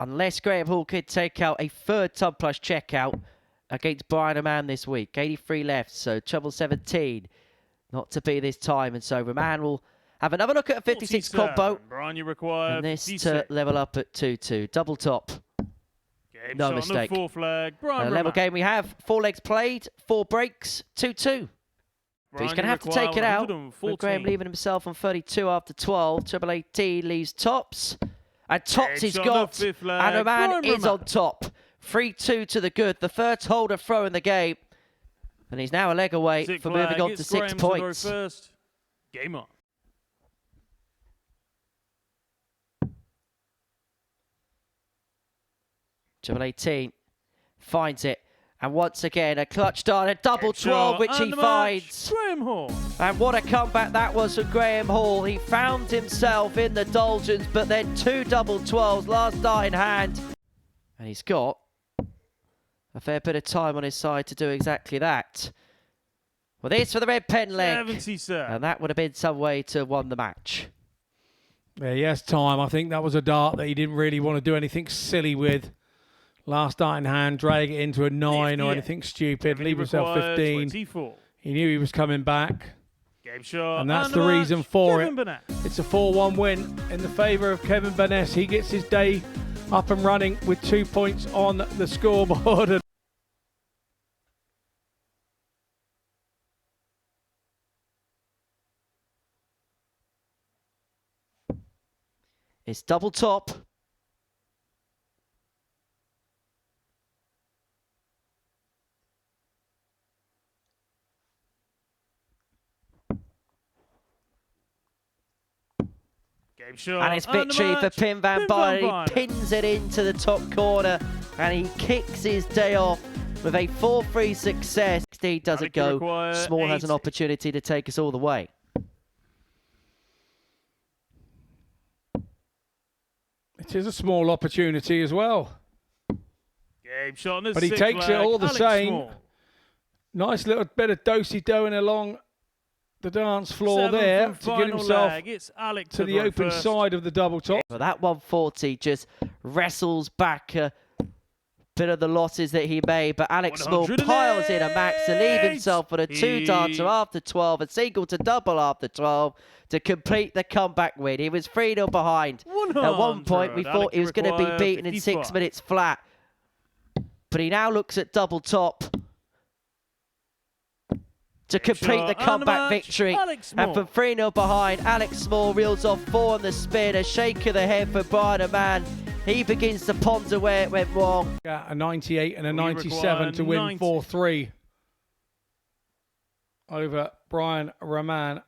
unless Graham Hall could take out a third ton plus checkout against Raman this week. 83 left, so treble 17. Not to be this time, and so Raman will have another look at a 56 combo. Brian, you require and this 56. to level up at 2-2. Double top. Game No shot mistake. On the 4th leg. Brian Level Raman. game we have. 4 legs played, 4 breaks, 2-2. But he's going to have to take it out. With Graham leaving himself on 32 after 12. Treble 18 leaves tops. And tops he's got. And Raman is on top. 3-2 to the good. The third holder throw in the game. And he's now a leg away for moving on to 6 points. First. Game on. Treble 18 finds it. And once again, a clutch dart, a double 12, which he finds. Graham Hall. And what a comeback that was from Graham Hall. He found himself in the doldrums, but then 2 double 12s, last dart in hand. And he's got a fair bit of time on his side to do exactly that. Well, this for the red pen leg. 77. And that would have been some way to have won the match. Yeah, he has time. I think that was a dart that he didn't really want to do anything silly with. Last dart in hand, drag it into a 9 or anything stupid, leave himself 15. 24. He knew he was coming back. Game shot. And that's the reason for it. Burness. It's a 4-1 win in the favour of Kevin Burness. He gets his day up and running with 2 points on the scoreboard. It's double top. And it's victory for Pim van Bijnen. He pins it into the top corner and he kicks his day off with a 4-3 success. He doesn't go. Small has an opportunity to take us all the way. It is a small opportunity as well. Game shot on the but he takes it all the same. Nice little bit of do-si-doing along the dance floor there to get himself to the open side of the double top. Well, that 140 just wrestles back a bit of the losses that he made, but Alex Small piles in a max to leave himself with a 2-darter after 12, a single to double after 12 to complete the comeback win. He was 3-0 behind. At one point, we thought he was going to be beaten in 6 minutes flat, but he now looks at double top to complete the comeback victory. And from 3-0 behind, Alex Small reels off 4 on the spin, a shake of the head for Raman. He begins to ponder where it went wrong. A 98 and a 97 to win 4-3 over Brian Raman.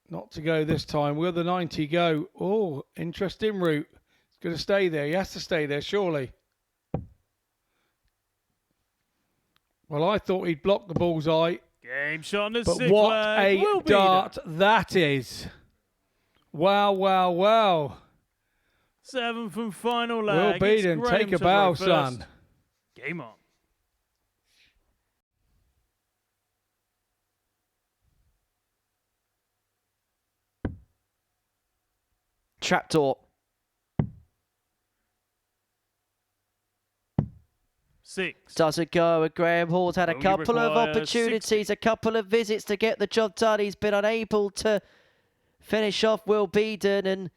Not to go this time. Will the 90 go? Oh, interesting route. It's going to stay there. He has to stay there, surely. Well, I thought he'd block the bullseye. Game shot on the but what a dart that is. Wow, wow, wow. 7 from final leg. Will Beaden, take a bow, son. Game on. Trapdoor. 6. Doesn't go, and Graham Hall's had a couple of opportunities, a couple of visits to get the job done. He's been unable to finish off Will Beaden, and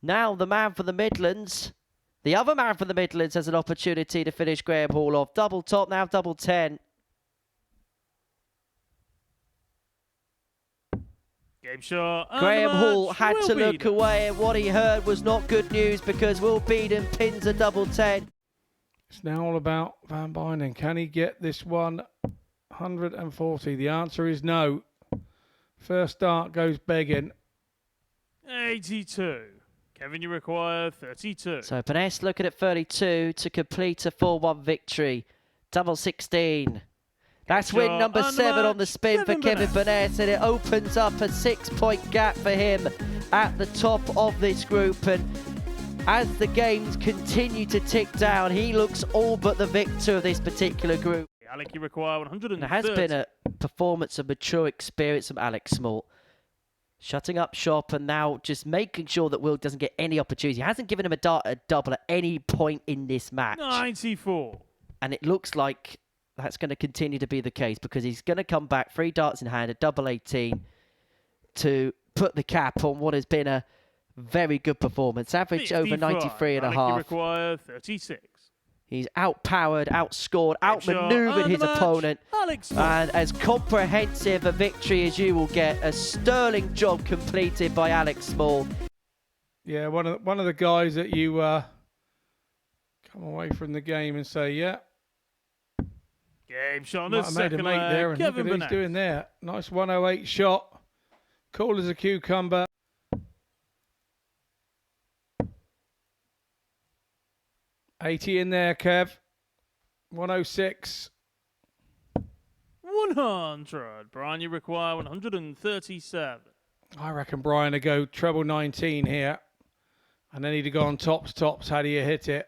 now the man from the Midlands, the other man from the Midlands, has an opportunity to finish Graham Hall off. Double top, now double 10. Game shot. Graham Hall had to look away, and what he heard was not good news because Will Beaden pins a double 10. It's now all about Van Bijnen. Can he get this one 140? The answer is no. First dart goes begging. 82. Kevin, you require 32. So Vaness looking at 32 to complete a 4-1 victory. Double 16. That's win number 7 on the spin for Kevin Burness, and it opens up a 6-point gap for him at the top of this group. And as the games continue to tick down, he looks all but the victor of this particular group. Alec, you require 130. It has been a performance of mature experience from Alex Small. Shutting up shop and now just making sure that Will doesn't get any opportunity. He hasn't given him a double at any point in this match. 94. And it looks like that's going to continue to be the case because he's going to come back 3 darts in hand, a double 18 to put the cap on what has been a very good performance. Average 55. over 93 and a half. Require 36. He's outpowered, outscored, outmaneuvered his opponent. And as comprehensive a victory as you will get, a sterling job completed by Alex Small. Yeah, one of the guys that you come away from the game and say, yeah. Game shot on the Might have second made a mate leg. there, and look at what he's doing there. Nice 108 shot. Cool as a cucumber. $80 in there, Kev. 106. 100. Brian, you require 137. I reckon Brian will go treble 19 here. And then he'd have gone tops. How do you hit it?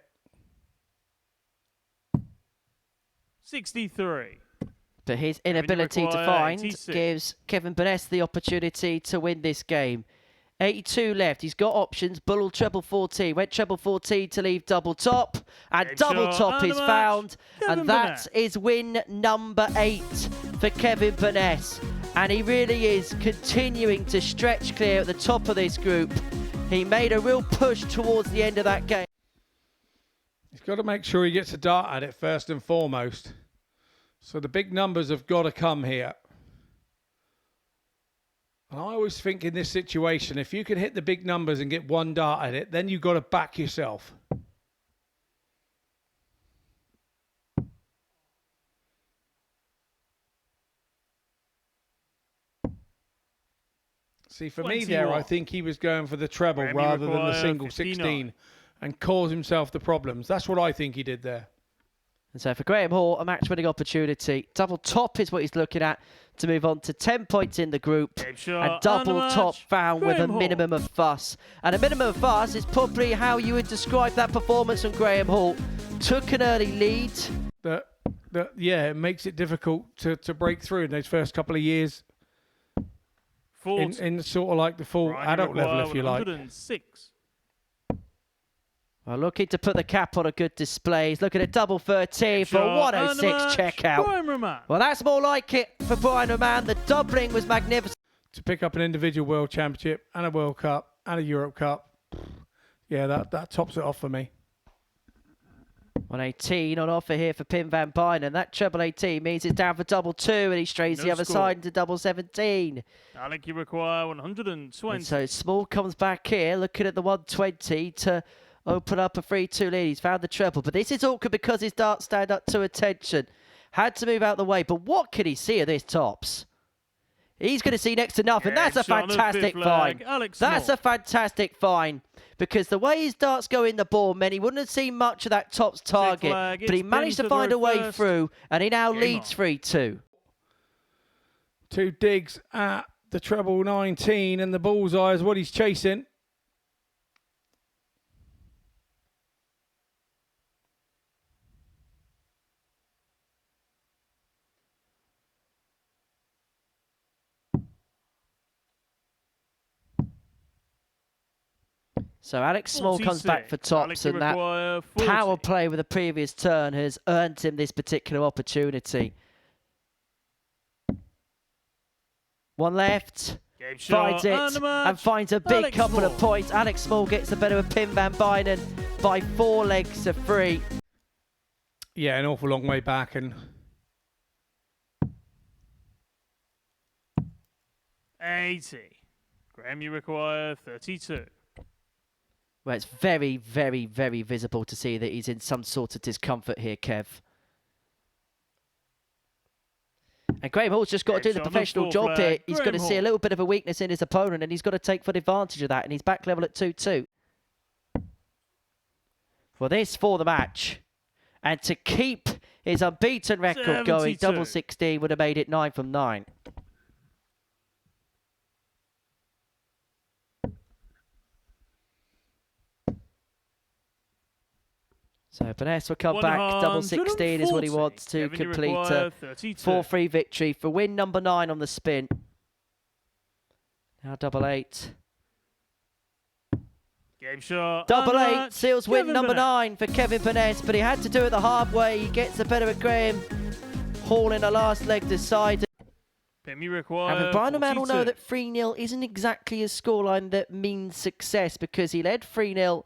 63. But his inability to find 86. gives Kevin Burness the opportunity to win this game. 82 left. He's got options. Bull treble 14. Went treble 14 to leave double top. And Game double shot top and is a match. found. Kevin And that Burness. is win number 8 for Kevin Burness. And he really is continuing to stretch clear at the top of this group. He made a real push towards the end of that game. He's got to make sure he gets a dart at it first and foremost. So the big numbers have got to come here. And I always think in this situation, if you can hit the big numbers and get 1 dart at it, then you've got to back yourself. See, for me there, I think he was going for the treble rather than the single 16 and cause himself the problems. That's what I think he did there. And so for Graham Hall, a match-winning opportunity. Double top is what he's looking at to move on to 10 points in the group. And double top found with a minimum of fuss. And a minimum of fuss is probably how you would describe that performance from Graham Hall. Took an early lead. Yeah, it makes it difficult to break through in those first couple of years. In sort of like the full adult level, if you like. 106. Well, looking to put the cap on a good display. He's looking at double 13 for 106 checkout. Well, that's more like it for Brian Raman. The doubling was magnificent. To pick up an individual World Championship and a World Cup and a Europe Cup, yeah, that tops it off for me. 118 on offer here for Pim van Bijnen. That treble 18 means it's down for double 2, and he strays the other side into double 17. I think you require 120. And so Small comes back here, looking at the 120 to open up a 3-2 lead. He's found the treble, but this is awkward because his darts stand up to attention. Had to move out of the way, but what can he see of this tops? He's going to see next to nothing. That's a fantastic find. That's a fantastic find. Because the way his darts go in the ball meant he wouldn't have seen much of that tops target. But he managed to find a way through, and he now leads 3-2. 2 digs at the treble 19, and the bullseye is what he's chasing. So Alex Small comes back for tops, and that power play with the previous turn has earned him this particular opportunity. 1 left, finds it, and finds a big couple of points. Alex Small gets the better of Pim van Bijnen by 4 legs to 3. Yeah, an awful long way back, and 80. Graham, you require 32. Well, it's very, very, very visible to see that he's in some sort of discomfort here, Kev. And Graham Hall's just got to do the professional job here. He's got to see a little bit of a weakness in his opponent, and he's got to take full advantage of that. And he's back level at 2-2. Well, this for the match. And to keep his unbeaten record going, double 16 would have made it 9 from 9. So Vaness will come back. Double 16 is what he wants to complete a 4-3 victory for win number 9 on the spin. Now double 8. Game shot. Double 8 unmatched. seals win Kevin number Vaness. 9 for Kevin Burness, but he had to do it the hard way. He gets a bit of a Graham Hall in the last leg decider. Pimmy required. And Raman will know 42. that 3-0 isn't exactly a scoreline that means success, because he led 3-0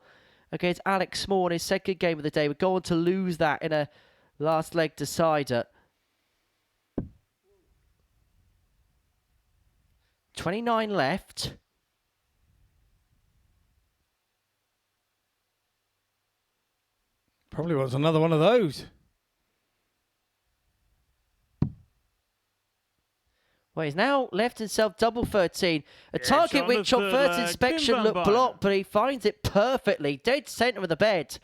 against Alex Small in his second game of the day. Would go on to lose that in a last leg decider. 29 left. Probably wants another one of those. Well, he's now left himself double 13. A Yeah, target shot on which the on third first leg. inspection Bim looked Van blocked, Bijnen. but he finds it perfectly. Dead centre of the bed.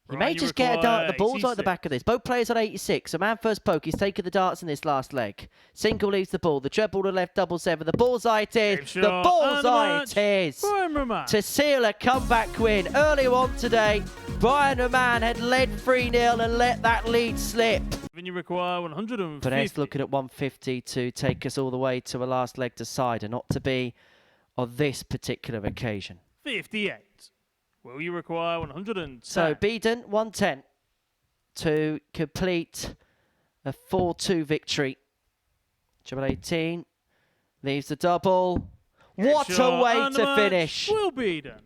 He may Right, you just get a dart at the require balls right at the back of this. Both players on 86. A man first poke. He's taken the darts in this last leg. Single leaves the ball. The treble to left, double 7. The bullseye it is. Game The shot, bullseye unmatched. it is. Raman. To seal a comeback win. Earlier on today, Brian Raman had led 3-0 and let that lead slip. You require 150. Vaness looking at 150 to take us all the way to a last leg decider, not to be on this particular occasion. 58. Will you require 110? So Beaden 110 to complete a 4-2 victory. Triple 18 leaves the double. What a way to finish! Will Beaden.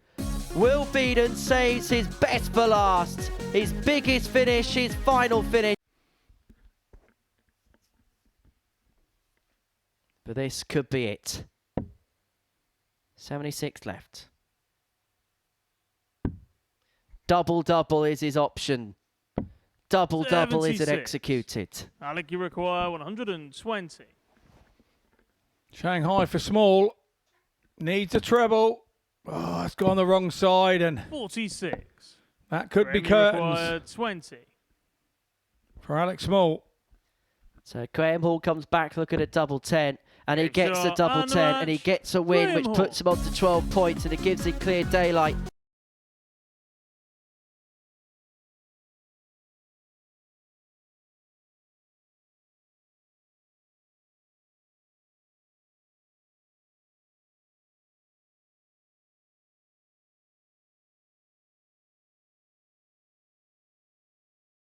Will Beaden saves his best for last, his biggest finish, his final finish. But this could be it. 76 left. Double-double is his option. Double-double is it 76. executed. Alec, you require 120. Shanghai for Small. Needs a treble. Oh, it's gone the wrong side, and 46. that could be Graham, you curtains require 20. for Alex Small. So Graham Hall comes back looking at double 10, and he Game gets the shot double and 10, and he match. gets a win, Graham which puts him on to 12 points, and it gives him clear daylight